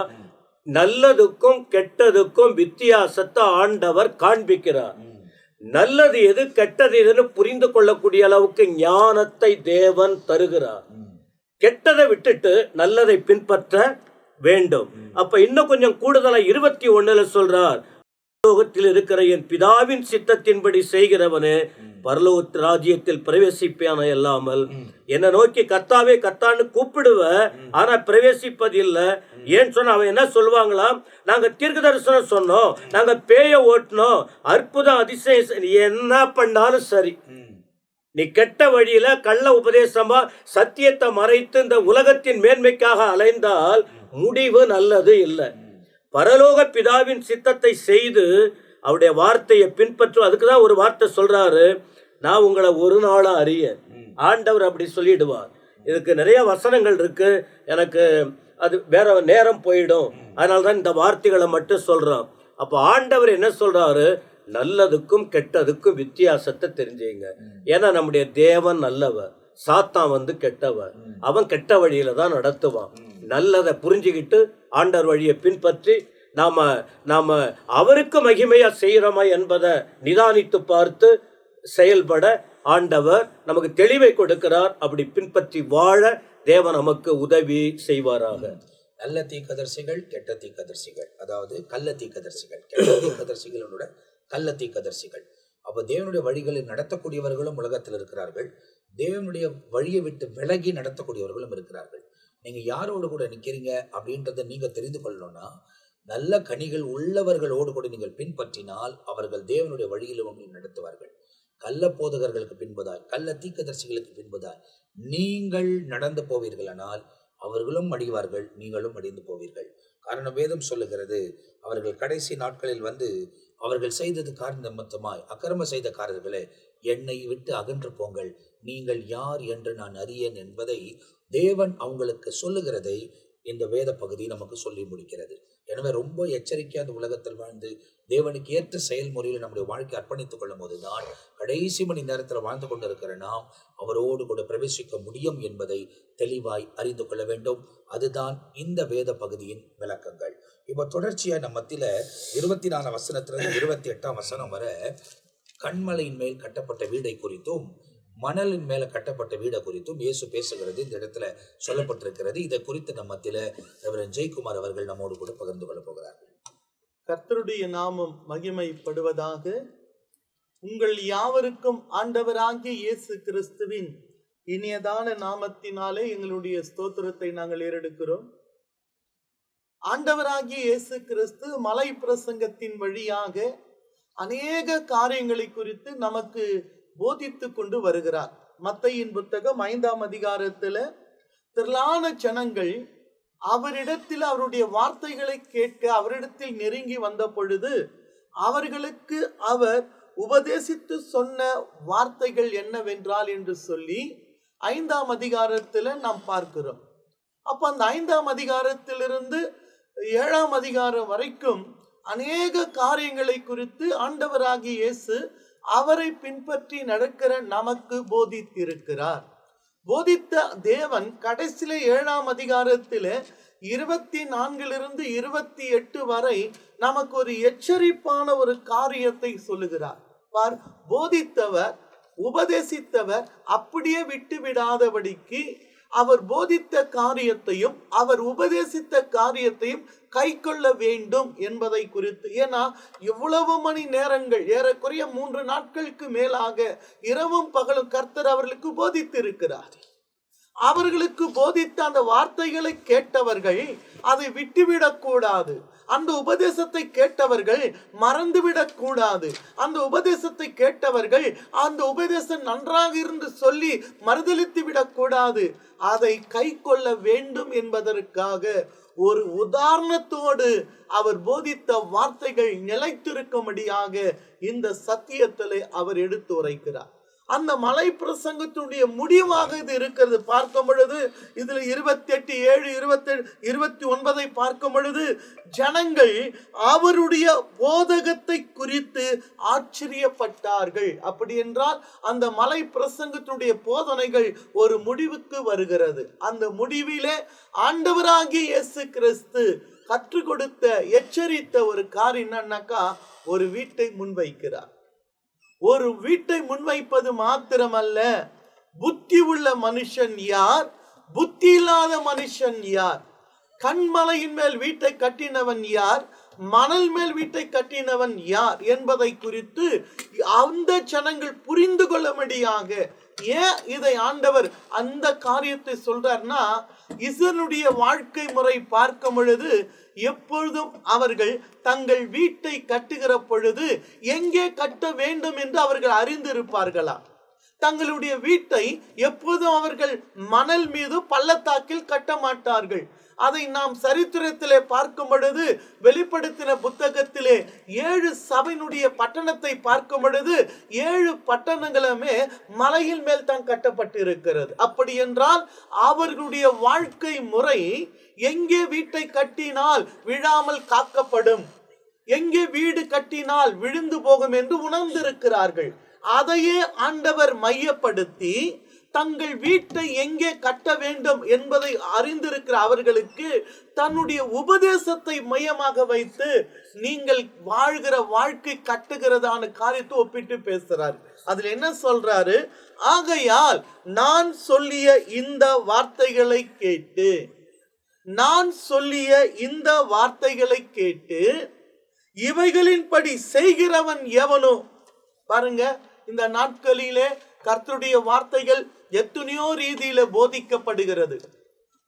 நல்லதுக்கும் கெட்டதுக்கும் வித்தியாசத்தை ஆண்டவர் காண்பிக்கிறார். நல்லது எது கெட்டது எதுன்னு புரிந்து கொள்ளக்கூடிய அளவுக்கு ஞானத்தை தேவன் தருகிறார். கெட்டதை விட்டுட்டு நல்லதை பின்பற்ற வேண்டும். அப்ப இன்னும் கொஞ்சம் கூடுதலா 21 சொல்றார், பரலோகத்தில் இருக்கிற என் பிதாவின் சித்தத்தின்படி செய்கிறவனே பரலோக ராஜ்யத்தில் பிரவேசிப்பான இல்லாமல் என்னை நோக்கி கர்த்தாவே கர்த்தான்னு கூப்பிடுவ, ஆனா பிரவேசிப்பதில்லை. ஏன்னு சொன்ன அவன் என்ன சொல்லுவாங்களாம், நாங்க தீர்க்க தரிசனம் சொன்னோம், நாங்க பேய ஓட்டினோம், அற்புதம் அதிசயம், என்ன பண்ணாலும் சரி, நீ கெட்ட வழியில கள்ள உபதேசமா சத்தியத்தை மறைத்து இந்த உலகத்தின் மேன்மைக்காக அலைந்தால் முடிவு நல்லது இல்லை. பரலோக பிதாவின் சித்தத்தை செய்து அவருடைய வார்த்தையை பின்பற்றும். அதுக்குதான் ஒரு வார்த்தை சொல்றாரு, நான் உங்களை ஒரு நாளா அறிய. ஆண்டவர் அப்படி சொல்லிடுவார். இதுக்கு நிறைய வசனங்கள் இருக்கு, எனக்கு அது வேற நேரம் போயிடும், அதனால்தான் இந்த வார்த்தைகளை மட்டும் சொல்றோம். அப்போ ஆண்டவர் என்ன சொல்றாரு, நல்லதுக்கும் கெட்டதுக்கும் வித்தியாசத்தை தெரிஞ்சுங்க. ஏன்னா நம்முடைய தேவன் நல்லவர், சாத்தான் கெட்டவர். அவன் கெட்ட வழியில தான் நடத்துவான். நல்லதை புரிஞ்சுக்கிட்டு ஆண்டவர் வழியை பின்பற்றி நாம அவருக்கு மகிமையா செய்யறோமா என்பதை நிதானித்து பார்த்து செயல்பட ஆண்டவர் நமக்கு தெளிவை கொடுக்கிறார். அப்படி பின்பற்றி வாழ தேவன் நமக்கு உதவி செய்வாராக. நல்ல தீர்க்கதரிசிகள், கெட்ட தீர்க்கதரிசிகள், அதாவது கள்ள தீர்க்கதரிசிகள், கெட்ட தீர்க்கதரிசிகளோட கள்ள தீர்க்கதரிசிகள். அப்போ தேவனுடைய வழிகளில் நடத்தக்கூடியவர்களும் உலகத்தில் இருக்கிறார்கள், தேவனுடைய வழியை விட்டு விலகி நடத்தக்கூடியவர்களும் இருக்கிறார்கள். நீங்க யாரோடு கூட நிற்கிறீங்க அப்படின்றத நீங்க தெரிந்து கொள்ளணும்னா, நல்ல கனிகள் உள்ளவர்களோடு கூட நீங்கள் பின்பற்றினால் அவர்கள் தேவனுடைய வழியில் உங்களை நடத்துவார்கள். கள்ள போதகர்களுக்கு பின்பதாய், கள்ள தீர்க்கதரிசிகளுக்கு பின்பதாய் நீங்கள் நடந்து போவீர்களானால் அவர்களும் அடிவார்கள், நீங்களும் அடிந்து போவீர்கள். காரணம் வேதம் சொல்லுகிறது, அவர்கள் கடைசி நாட்களில் வந்து அவர்கள் செய்தது காரண நிமித்தமாய் அக்கிரம செய்தக்காரர்களே, என்னை விட்டு அகன்று போங்கள், நீங்கள் யார் என்று நான் அறியேன் என்பதை தேவன் அவங்களுக்கு சொல்லுகிறதை இந்த வேத பகுதி நமக்கு சொல்லி முடிக்கிறது. எனவே ரொம்ப எச்சரிக்கையாக அந்த உலகத்தில் வாழ்ந்து தேவனுக்கு ஏற்ற செயல்முறையில் நம்முடைய வாழ்க்கை அர்ப்பணித்துக் கொள்ளும் போதுதான் கடைசி மணி நேரத்தில் வாழ்ந்து கொண்டிருக்கிற நாம் அவரோடு கூட பிரவேசிக்க முடியும் என்பதை தெளிவாய் அறிந்து கொள்ள வேண்டும். அதுதான் இந்த வேத பகுதியின் விளக்கங்கள். இப்போ தொடர்ச்சியா நம்ம மத்தியில 24 வசனத்திலிருந்து 28 வசனம் வரை கண்மலையின் மேல் கட்டப்பட்ட வீடை குறித்தும் மணலின் மேல கட்டப்பட்ட வீடை குறித்தும் இயேசு பேசுகிறது இந்த இடத்துல சொல்லப்பட்டிருக்கிறது. இதை குறித்து நம்ம மத்தியில ரெவரண்ட் ஜெயக்குமார் அவர்கள் நம்மோடு கூட பகிர்ந்து கொள்ள போகிறார்கள். கர்த்தருடைய நாமம் மகிமைப்படுவதாக. உங்கள் யாவருக்கும் ஆண்டவராகிய இயேசு கிறிஸ்துவின் இனியதான நாமத்தினாலே எங்களுடைய ஸ்தோத்திரத்தை நாங்கள் ஏறெடுக்கிறோம். ஆண்டவராகிய இயேசு கிறிஸ்து மலை பிரசங்கத்தின் வழியாக அநேக காரியங்களை குறித்து நமக்கு போதித்து கொண்டு வருகிறார். மத்தேயின் புத்தகம் 5ஆம் அதிகாரத்துல திரளான ஜனங்கள் அவரிடத்தில் அவருடைய வார்த்தைகளை கேட்க அவரிடத்தில் நெருங்கி வந்த பொழுது அவர்களுக்கு அவர் உபதேசித்து சொன்ன வார்த்தைகள் என்னவென்றால் என்று சொல்லி 5ஆம் அதிகாரத்துல நாம் பார்க்கிறோம். அப்ப அந்த 5ஆம் அதிகாரத்திலிருந்து 7ஆம் அதிகாரம் வரைக்கும் அநேக காரியங்களை குறித்து ஆண்டவராகிய இயேசு அவரை பின்பற்றி நடக்கிற நமக்கு போதித்திருக்கிறார். போதித்த தேவன் கடைசியில 7ஆம் அதிகாரத்தில 24 28 வரை நமக்கு ஒரு எச்சரிப்பான ஒரு காரியத்தை சொல்லுகிறார். போதித்தவர் உபதேசித்தவர் அப்படியே விட்டு விடாதபடிக்கு அவர் போதித்த காரியத்தையும் அவர் உபதேசித்த காரியத்தையும் கை கொள்ள வேண்டும் என்பதை குறித்து. ஏன்னா இவ்வளவு மணி நேரங்கள் ஏறக்குறைய 3 நாட்களுக்கு மேலாக இரவும் பகலும் கர்த்தர் அவர்களுக்கு போதித்திருக்கிறார். அவர்களுக்கு போதித்த அந்த வார்த்தைகளை கேட்டவர்கள் அதை விட்டுவிடக் கூடாது. அந்த உபதேசத்தை கேட்டவர்கள் மறந்துவிடக் கூடாது. அந்த உபதேசத்தை கேட்டவர்கள் அந்த உபதேசம் நன்றாக இருந்து சொல்லி மறுதலித்து விடக்கூடாது. அதை கை கொள்ள வேண்டும் என்பதற்காக ஒரு உதாரணத்தோடு அவர் போதித்த வார்த்தைகள் நிலைத்திருக்கும்படியாக இந்த சத்தியத்திலே அவர் எடுத்து உரைக்கிறார். அந்த மலை பிரசங்கத்துடைய முடிவாக இது இருக்கிறது. பார்க்கும் பொழுது இதுல 28, 7, 29 பார்க்கும் பொழுது ஜனங்கள் அவருடைய போதகத்தை குறித்து ஆச்சரியப்பட்டார்கள். அப்படி என்றால் அந்த மலை பிரசங்கத்துடைய போதனைகள் ஒரு முடிவுக்கு வருகிறது. அந்த முடிவிலே ஆண்டவராகிய இயேசு கிறிஸ்து கற்றுக் கொடுத்த எச்சரித்த ஒரு காரியம் என்னன்னாக்கா, ஒரு வீட்டை முன்வைக்கிறார். ஒரு வீட்டை முன்வைப்பது மாத்திரமல்ல, புத்தி உள்ள மனுஷன் யார், புத்தி இல்லாத மனுஷன் யார், கண்மலையின் மேல் வீட்டை கட்டினவன் யார், மணல் மேல் வீட்டை கட்டினவன் யார் என்பதை குறித்து அந்த ஜனங்கள் புரிந்து கொள்ளும்படியாக. ஏன் இதை ஆண்டவர் அந்த காரியத்தை சொல்றார்னா, இஸ்ரவேலுடைய வாழ்க்கை முறை பார்க்கும் பொழுது எப்பொழுதும் அவர்கள் தங்கள் வீட்டை கட்டுகிற பொழுது எங்கே கட்ட வேண்டும் என்று அவர்கள் அறிந்திருப்பார்களா? தங்களுடைய வீட்டை எப்போதும் அவர்கள் மணல் மீது பள்ளத்தாக்கில் கட்ட மாட்டார்கள். அதை நாம் சரித்திரத்திலே பார்க்கும் பொழுது வெளிப்படுத்தின புத்தகத்திலே 7 சபையினுடைய பட்டணத்தை பார்க்கும் பொழுது 7 பட்டணங்களுமே மலையின் மேல் தான் கட்டப்பட்டிருக்கிறது. அப்படி என்றால் அவர்களுடைய வாழ்க்கை முறை எங்கே வீட்டை கட்டினால் விழாமல் காக்கப்படும், எங்கே வீடு கட்டினால் விழுந்து போகும் என்று உணர்ந்திருக்கிறார்கள். அதையே ஆண்டவர் மையப்படுத்தி தங்கள் வீட்டை எங்கே கட்ட வேண்டும் என்பதை அறிந்திருக்கிற அவர்களுக்கு தன்னுடைய உபதேசத்தை மையமாக வைத்து நீங்கள் வாழ்கிற வாழ்க்கை கட்டுகிறதான காரியத்தை ஒப்பிட்டு பேசுறார். அதுல என்ன சொல்றாரு? ஆகையால் நான் சொல்லிய இந்த வார்த்தைகளை கேட்டு, நான் சொல்லிய இந்த வார்த்தைகளை கேட்டு இவைகளின்படி செய்கிறவன் எவனோ. பாருங்க, இந்த நாட்களிலே கர்த்தருடைய வார்த்தைகள் எத்தனையோ ரீதியில போதிக்கப்படுகிறது.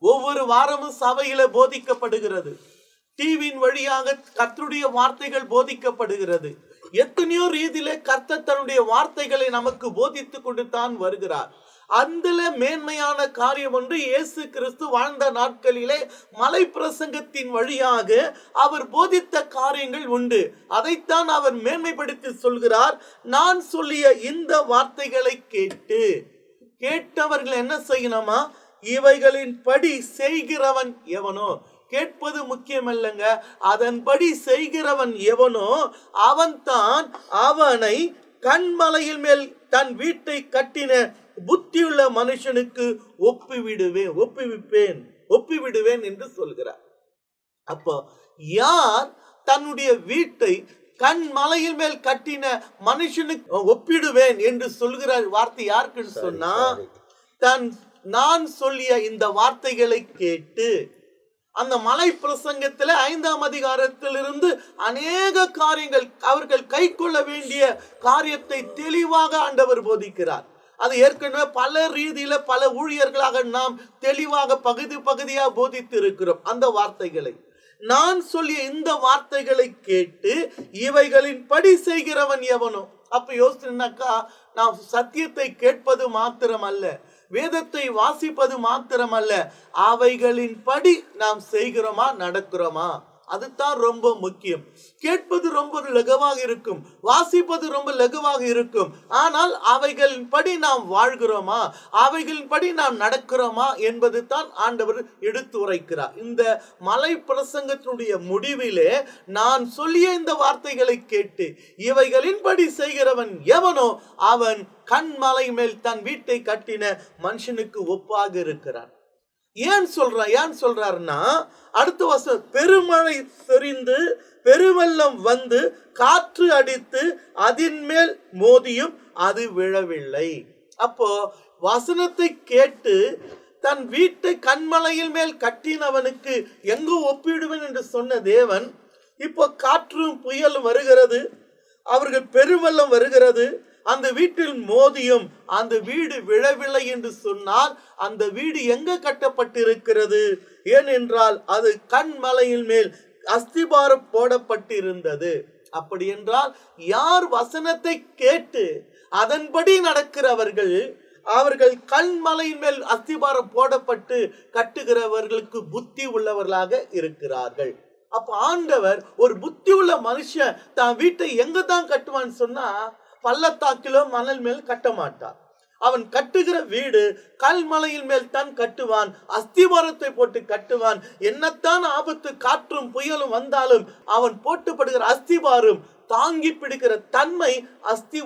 ஒவ்வொரு வாரமும் சபையில போதிக்கப்படுகிறது. டிவியின் வழியாக கர்த்தருடைய வார்த்தைகள் போதிக்கப்படுகிறது. எத்தனையோ ரீதியில கர்த்தர் தன்னுடைய வார்த்தைகளை நமக்கு போதித்து கொண்டு தான் வருகிறார். அதுல மேன்மையான காரியம் ஒன்று, இயேசு கிறிஸ்து வாழ்ந்த நாட்களிலே மலை பிரசங்கத்தின் வழியாக அவர் போதித்த காரியங்கள் உண்டு. அதைத்தான் அவர் மேன்மைப்படுத்தி சொல்கிறார். நான் சொல்லிய இந்த வார்த்தைகளை கேட்டவர்கள் என்ன செய்யணுமா? இவைகளின் படி செய்கிறவன் எவனோ, கேட்பது முக்கியமல்லங்க, அதன்படி செய்கிறவன் எவனோ அவன்தான் அவனை கண்மலையின் மேல் தன் வீட்டை கட்டின புத்தியுள்ள மனுஷனுக்கு ஒப்புவிடுவேன் என்று சொல்கிறார். அப்போ யார் தன்னுடைய வீட்டை கண்மலையின் மேல் கட்டின மனுஷனுக்கு ஒப்பிடுவேன் என்று சொல்கிற வார்த்தை யாருக்குன்னு சொன்னா, நான் சொல்லிய இந்த வார்த்தைகளை கேட்டு, அந்த மலை பிரசங்கத்தில் 5ஆம் அதிகாரத்திலிருந்து அநேக காரியங்கள் அவர்கள் கை கொள்ள வேண்டிய காரியத்தை தெளிவாக ஆண்டவர் போதிக்கிறார். அது ஏற்கனவே பல ரீதியில பல ஊழியர்களாக நாம் தெளிவாக பகுதியாக போதித்து இருக்கிறோம். அந்த வார்த்தைகளை, நான் சொல்லிய இந்த வார்த்தைகளை கேட்டு இவைகளின் படி செய்கிறவன் எவனோ. அப்ப யோசிச்சுனாக்கா, நாம் சத்தியத்தை கேட்பது மாத்திரம் அல்ல, வேதத்தை வாசிப்பது மாத்திரமல்ல, அவைகளின் படி நாம் செய்கிறோமா, நடக்கிறோமா, அதுதான் ரொம்ப முக்கியம். கேட்பது ரொம்ப லகுவாக இருக்கும், வாசிப்பது ரொம்ப லகுவாக இருக்கும். ஆனால் அவைகளின் படி நாம் வாழ்கிறோமா, அவைகளின் படி நாம் நடக்கிறோமா என்பது தான் ஆண்டவர் எடுத்து உரைக்கிறார். இந்த மலை பிரசங்கத்தினுடைய முடிவிலே நான் சொல்லிய இந்த வார்த்தைகளை கேட்டு இவைகளின் படி செய்கிறவன் எவனோ அவன் கண்மலை மேல் தன் வீட்டை கட்டின மனுஷனுக்கு ஒப்பாக இருக்கிறான். ஏன் சொல்றாருன்னா, அடுத்த வருஷம் பெருமழை சொரிந்து பெருவெள்ளம் வந்து காற்று அடித்து அதன் மேல் மோதியும் அது விழவில்லை. அப்போ வசனத்தை கேட்டு தன் வீட்டை கண்மலையின் மேல் கட்டினவனுக்கு எங்கு ஒப்பிடுவேன் என்று சொன்ன தேவன், இப்போ காற்றும் புயலும் வருகிறது, அவர்கள் பெருவெள்ளம் வருகிறது, அந்த வீட்டில் மோதியும் அந்த வீடு விழவில்லை என்று சொன்னால், அந்த வீடு எங்க கட்டப்பட்டிருக்கிறது? ஏனென்றால் அது கண்மலையின் மேல் அஸ்திபாரம் போடப்பட்டிருந்தது. அப்படி என்றால் யார் வசனத்தை கேட்டு அதன்படி நடக்கிறவர்கள், அவர்கள் கண்மலையின் மேல் அஸ்திபாரம் போடப்பட்டு கட்டுகிறவர்களுக்கு புத்தி உள்ளவர்களாக இருக்கிறார்கள். அப்ப ஆண்டவர் ஒரு புத்தி உள்ள மனுஷன் தான் வீட்டை எங்க தான் கட்டுவான்னு சொன்னா, பள்ளத்தாக்கிலோ மணல் மேல் கட்ட மாட்டான். அவன் கட்டுகிற வீடு கல்மலையின் மேல் தான் கட்டுவான், அஸ்திவாரத்தை போட்டு கட்டுவான். என்னத்தான் ஆபத்து காற்றும் புயலும் வந்தாலும் அவன் போட்டுப்படுகிற அஸ்திவாரம் தாங்கி பிடிக்கிற தன்மை,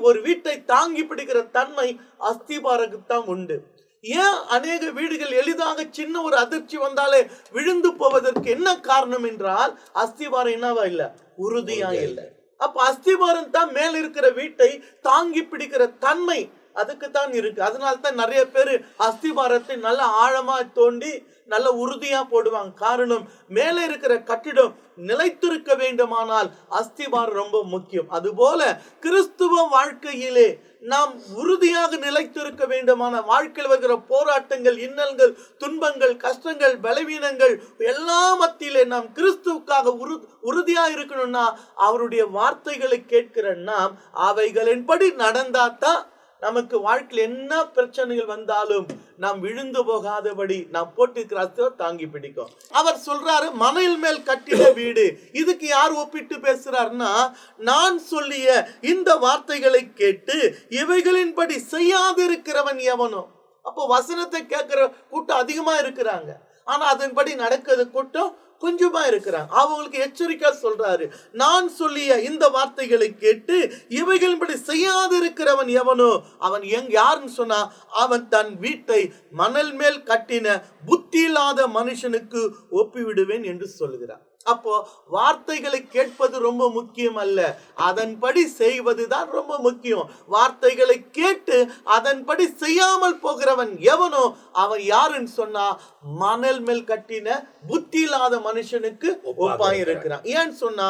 ஒரு வீட்டை தாங்கி பிடிக்கிற தன்மை அஸ்திவாரத்துக்கு உண்டு. ஏன் அநேக வீடுகள் எளிதாக சின்ன ஒரு அதிர்ச்சி வந்தாலே விழுந்து போவதற்கு என்ன காரணம் என்றால், அஸ்திவாரம் என்னவா இல்ல, உறுதியா இல்லை. அப்ப அஸ்திவாரம் தான் மேல இருக்கிற வீட்டை தாங்கி பிடிக்கிற தன்மை அதுக்கு தான் இருக்கு. அதனால்தான் நிறைய பேர் அஸ்திவாரத்தை நல்ல ஆழமா தோண்டி நல்ல உறுதியா போடுவாங்க. காரணம், மேலே இருக்கிற கட்டிடம் நிலைத்திருக்க வேண்டுமானால் அஸ்திவாரம் ரொம்ப முக்கியம். அதுபோல கிறிஸ்துவ வாழ்க்கையிலே நாம் உறுதியாக நிலைத்திருக்க வேண்டுமான, வாழ்க்கையில் வருகிற போராட்டங்கள், இன்னல்கள், துன்பங்கள், கஷ்டங்கள், பலவீனங்கள் எல்லா மத்தியிலே நாம் கிறிஸ்துவுக்காக உறுதியா இருக்கணும்னா அவருடைய வார்த்தைகளை கேட்கிற நாம் அவைகளின்படி நடந்தாதான் நமக்கு வாழ்க்கையில் என்ன பிரச்சனைகள் வந்தாலும் நாம் விழுந்து போகாதபடி நாம் போட்டிருக்கிற தாங்கி பிடிக்கும். அவர் சொல்றாரு, மணல் மேல் கட்டின வீடு. இதுக்கு யார் ஒப்பிட்டு பேசுறாருன்னா, நான் சொல்லிய இந்த வார்த்தைகளை கேட்டு இவைகளின்படி செய்யாதிருக்கிறவன் எவனோ. அப்போ வசனத்தை கேட்கிற கூட்டம் அதிகமா இருக்கிறாங்க, ஆனா அதன்படி நடக்கிற கூட்டம் கொஞ்சமா இருக்கிறாங்க. அவங்களுக்கு எச்சரிக்கை சொல்றாரு, நான் சொல்லிய இந்த வார்த்தைகளை கேட்டு இவைகளின்படி செய்யாதிருக்கிறவன் எவனோ அவன் யாருன்னு சொன்னா, அவன் தன் வீட்டை மணல் மேல் கட்டின புத்தி இல்லாத மனுஷனுக்கு ஒப்பிவிடுவேன் என்று சொல்கிறார். அப்போ வார்த்தைகளை கேட்பது ரொம்ப முக்கியம் அல்ல, அதன்படி செய்வதுதான் ரொம்ப முக்கியம். வார்த்தைகளை கேட்டு அதன்படி செய்யாமல் போகிறவன் எவனோ அவன் யாருன்னு சொன்னா, மணல் மேல் கட்டின புத்தி இல்லாத மனுஷனுக்கு ஒப்பாய் இருக்கிறான். ஏன்னு சொன்னா,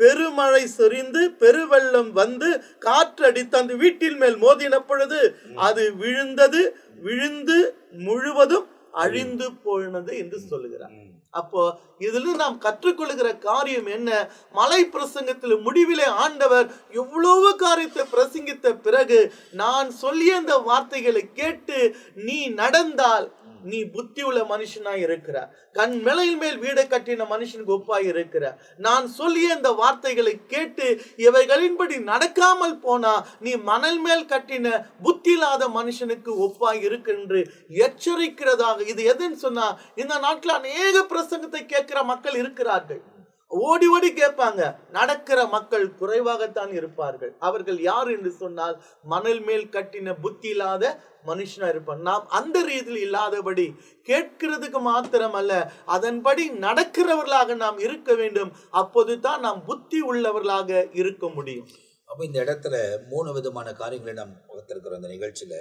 பெருமழை சொரிந்து பெருவெள்ளம் வந்து காற்று அடித்து அந்த வீட்டின் மேல் மோதின பொழுது அது விழுந்து முழுவதும் அழிந்து போனது என்று சொல்லுகிறார். அப்போ இதுல நாம் கற்றுக்கொள்கிற காரியம் என்ன? மலை பிரசங்கத்தில் முடிவிலே ஆண்டவர் எவ்வளவு காரியத்தை பிரசங்கித்த பிறகு, நான் சொல்லிய அந்த வார்த்தைகளை கேட்டு நீ நடந்தால் நீ புத்தி உள்ள மனுஷனாய் இருக்கிறார். கண் மலையின் மேல் வீடை கட்டின மனுஷனுக்கு ஒப்பாய் இருக்கிறார். நான் சொல்லிய இந்த வார்த்தைகளை கேட்டு இவைகளின்படி நடக்காமல் போனா நீ மணல் மேல் கட்டின புத்தி இல்லாத மனுஷனுக்கு ஒப்பாய் இருக்கு எச்சரிக்கிறதாக. இது எதுன்னு சொன்னா, இந்த நாட்டில் அநேக பிரசங்கத்தை கேட்கிற மக்கள் இருக்கிறார்கள். ஓடி ஓடி கேட்பாங்க. நடக்கிற மக்கள் குறைவாகத்தான் இருப்பார்கள். அவர்கள் யார் என்று சொன்னால், மணல் மேல் கட்டின புத்தி இல்லாத மனுஷனா இருப்பான். நாம் அந்த ரீதியில் இல்லாதபடி கேட்கிறதுக்கு மாத்திரம் அல்ல, அதன்படி நடக்கிறவர்களாக நாம் இருக்க வேண்டும். அப்போது தான் நாம் புத்தி உள்ளவர்களாக இருக்க முடியும். அப்போ இந்த இடத்துல 3 விதமான காரியங்களை நாம் பார்த்திருக்கிறோம் இந்த நிகழ்ச்சியில.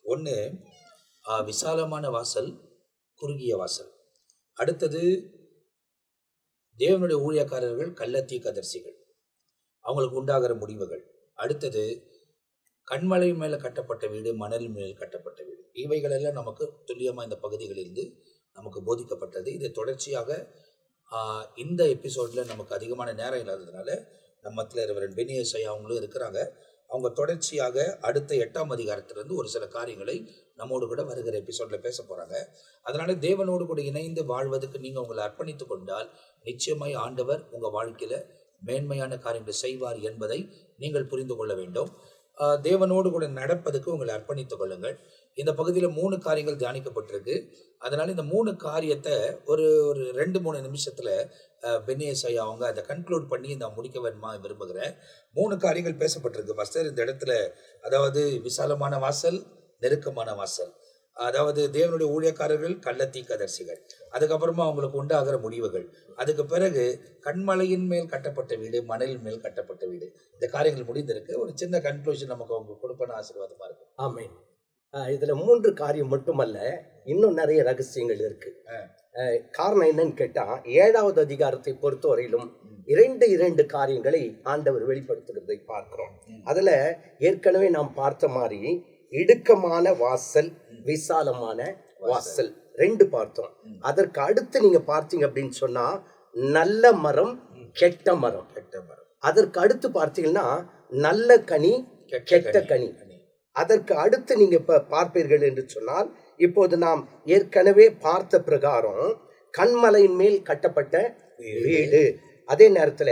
ஒன்று, விசாலமான வாசல், குறுகிய வாசல். அடுத்தது, தேவனுடைய ஊழியக்காரர்கள் கள்ளத்தீர்க்கதரிசிகள், அவங்களுக்கு உண்டாகிற முடிவுகள். அடுத்தது, கண்மலை மேலே கட்டப்பட்ட வீடு, மணல் மேல் கட்டப்பட்ட வீடு. இவைகளெல்லாம் நமக்கு துல்லியமாக இந்த பகுதிகளிலிருந்து நமக்கு போதிக்கப்பட்டது. இதை தொடர்ச்சியாக இந்த எபிசோடில் நமக்கு அதிகமான நேரம் இல்லாததுனால நம்மத்தில் ரெவரண்ட் பெனி ஏசாயா அவங்களும் இருக்கிறாங்க. அவங்க தொடர்ச்சியாக அடுத்த 8ஆம் அதிகாரத்திலிருந்து ஒரு சில காரியங்களை நம்மோடு கூட வருகிற எபிசோடில் பேச போகிறாங்க. அதனால் தேவனோடு கூட இணைந்து வாழ்வதற்கு நீங்கள் உங்களை அர்ப்பணித்து கொண்டால் நிச்சயமாய் ஆண்டவர் உங்கள் வாழ்க்கையில் மேன்மையான காரியங்களை செய்வார் என்பதை நீங்கள் புரிந்து கொள்ள வேண்டும். தேவனோடு கூட நடப்பதுக்கு உங்களை அர்ப்பணித்துக் கொள்ளுங்கள். இந்த பகுதியில் 3 காரியங்கள் தியானிக்கப்பட்டிருக்கு. அதனால் இந்த 3 காரியத்தை ஒரு 2-3 நிமிஷத்தில் பெனி ஏசாயா அவங்க அதை கன்க்ளூட் பண்ணி நான் முடிக்க வேணுமா விரும்புகிறேன். 3 காரியங்கள் பேசப்பட்டிருக்கு பாஸ்டர் இந்த இடத்துல. அதாவது விசாலமான வாசல், நெருக்கமான வாசல், அதாவது தேவனுடைய ஊழியக்காரர்கள் கள்ளத்தீர்க்கதரிசிகள், அதுக்கப்புறமா அவங்களுக்கு உண்டாகிற முடிவுகள், அதுக்கு பிறகு கண்மலையின் மேல் கட்டப்பட்ட வீடு, மணலின் மேல் கட்டப்பட்ட வீடு. இந்த காரியங்கள் முடிந்திருக்கு. ஒரு சின்ன கன்க்ளூஷன் நமக்கு அவங்க கொடுப்பன ஆசீர்வாதமா இருக்கும். ஆமென். இதுல 3 காரியம் மட்டுமல்ல, இன்னும் நிறைய ரகசியங்கள் இருக்கு. காரணம் என்னன்னு கேட்டா, 7வது அதிகாரத்தை பொறுத்தவரையிலும் 2 காரியங்களை ஆண்டவர் வெளிப்படுத்துகிறதை பார்க்கிறோம். அதுல ஏற்கனவே நாம் பார்த்த மாதிரி இடுக்கமான வாசல், விசாலமான வாசல் 2 பார்த்தோம். அதற்கு அடுத்து நீங்க பார்த்தீங்க அப்படின்னு சொன்னா, நல்ல மரம், கெட்ட மரம். அதற்கு அடுத்து பார்த்தீங்கன்னா, நல்ல கனி, கெட்ட கனி. அதற்கு அடுத்து நீங்க இப்ப பார்ப்பீர்கள் என்று சொன்னால், இப்போது நாம் ஏற்கனவே பார்த்த பிரகாரம் கண்மலையின் மேல் கட்டப்பட்ட வீடு, அதே நேரத்துல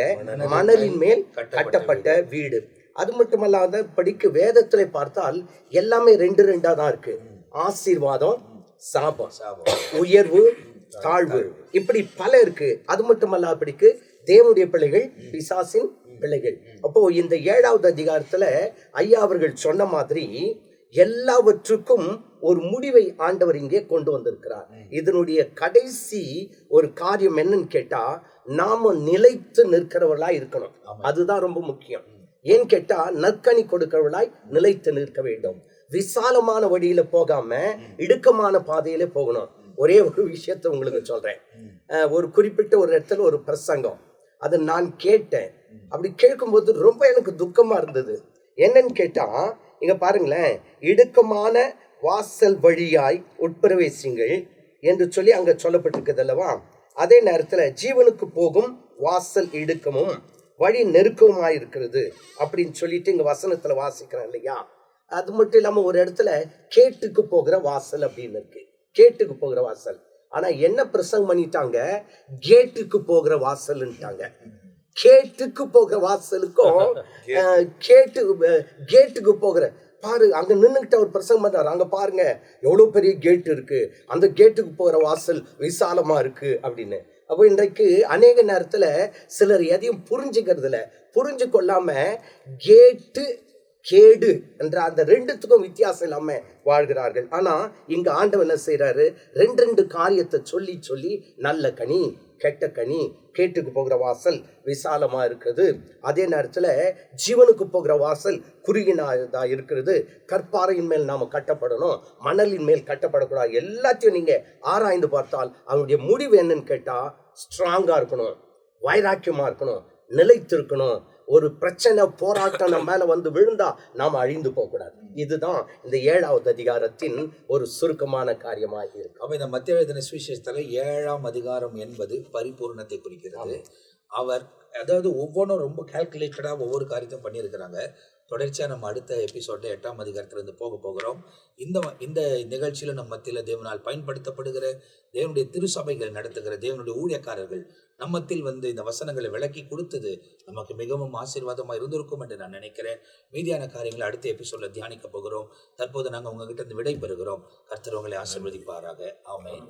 மணலின் மேல் கட்டப்பட்ட வீடு. அது மட்டுமல்லாத படிக்கு வேதத்துல பார்த்தால் எல்லாமே 2 தான் இருக்கு. ஆசீர்வாதம், சாபம், உயர்வு, தாழ்வு, இப்படி பல இருக்கு. அது மட்டுமல்லாத படிக்கு தேவனுடைய பிள்ளைகள், பிசாசின் பிள்ளைகள். அப்போ இந்த 7வது அதிகாரத்துல ஐயா அவர்கள் சொன்ன மாதிரி எல்லாவற்றுக்கும் ஒரு முடிவை ஆண்டவர் இங்கே கொண்டு வந்திருக்கிறார். இதனுடைய கடைசி ஒரு காரியம் என்னன்னு கேட்டா, நாம நிலைத்து நிற்கிறவர்களா இருக்கணும். அதுதான் ரொம்ப முக்கியம். ஏன் கேட்டா, நற்கனி கொடுக்கிறவர்களாய் நிலைத்து நிற்க வேண்டும். விசாலமான வழியில போகாம இடுக்கமான பாதையில போகணும். ஒரே ஒரு விஷயத்தை உங்களுக்கு சொல்றேன். ஒரு குறிப்பிட்ட ஒரு இடத்துல ஒரு பிரசங்கம், அதை நான் கேட்டேன். அப்படி கேட்கும்போது ரொம்ப எனக்கு துக்கமா இருந்தது. என்னன்னு கேட்டா, இங்க பாருங்களேன், இடுக்கமான வாசல் வழியாய் உட்பிரவேசிங்கள் என்று சொல்லி அங்க சொல்லப்பட்டிருக்குது அல்லவா. அதே நேரத்துல ஜீவனுக்கு போகும் வாசல் இடுக்கமும் வழி நெருக்கமாய் இருக்கிறது அப்படின்னு சொல்லிட்டு இங்க வசனத்துல வாசிக்கிறேன் இல்லையா. அது மட்டும் இல்லாம ஒரு இடத்துல கேட்டுக்கு போகிற வாசல் அப்படின்னு இருக்கு. கேட்டுக்கு போகிற வாசல். ஆனா என்ன பிரசங்கம் பண்ணிட்டாங்க, கேட்டுக்கு போகிற வாசல்ன்ட்டாங்க. கேட்டுக்கு போகிற வாசலுக்கும் கேட்டுக்கு போகிற பாரு, அங்க நின்னுகிட்ட ஒரு பிரசங்கம் பண்றாரு. அங்க பாருங்க எவ்வளவு பெரிய கேட் இருக்கு, அந்த கேட்டுக்கு போகிற வாசல் விசாலமா இருக்கு அப்படின்னு. அப்போ இன்றைக்கு அநேக நேரத்துல சிலர் எதையும் புரிஞ்சுக்கிறதுல புரிஞ்சு கொள்ளாம கேட்டு கேடு என்ற அந்த 2த்துக்கும் வித்தியாசம் இல்லாம வாழ்கிறார்கள். ஆனா இங்க ஆண்டவர் என்ன செய்யறாரு, 2 காரியத்தை சொல்லி சொல்லி நல்ல கனி, கெட்ட கனி, கேட்டுக்கு போகிற வாசல் விசாலமா இருக்குது, அதே நேரத்துல ஜீவனுக்கு போகிற வாசல் குறுகினதா இருக்கிறது, கற்பாறையின் மேல் நாம கட்டப்படணும், மணலின் மேல் கட்டப்படக்கூடாது. எல்லாத்தையும் நீங்க ஆராய்ந்து பார்த்தால் அவனுடைய முடிவு என்னன்னு கேட்டா, ஸ்ட்ராங்கா இருக்கணும், வைராக்கியமா இருக்கணும், நிலைத்திருக்கணும், ஒரு பிரச்சனை போராட்டம் நம்ம மேல வந்து விழுந்தா நாம் அழிந்து போகக்கூடாது. இதுதான் இந்த 7வது அதிகாரத்தின் ஒரு சுருக்கமான காரியமாக இருக்கு. அப்ப இந்த மத்திய எழுதின சுவிசேஷத்துல 7ஆம் அதிகாரம் என்பது பரிபூர்ணத்தை குறிக்கிறது. அவர் அதாவது ஒவ்வொன்றும் ரொம்ப கால்குலேட்டடா ஒவ்வொரு காரியத்தையும் பண்ணியிருக்கிறாங்க. தொடர்ச்சியா நம்ம அடுத்த எபிசோட்ல 8ஆம் அதிகாரத்திலிருந்து போகிறோம். இந்த நிகழ்ச்சியில நம்ம மத்தியில தேவனால் பயன்படுத்தப்படுகிற தேவனுடைய திருசபைகள் நடத்துகிற தேவனுடைய ஊழியக்காரர்கள் நம்மத்தில் வந்து இந்த வசனங்களை விளக்கி கொடுத்தது நமக்கு மிகவும் ஆசீர்வாதமா இருந்திருக்கும் என்று நான் நினைக்கிறேன். மீதியான காரியங்களை அடுத்த எபிசோட்ல தியானிக்க போகிறோம். தற்போது நாங்கள் உங்ககிட்ட இருந்து விடை பெறுகிறோம். கர்த்தர் உங்களை ஆசீர்வதிப்பாராக. ஆமென்.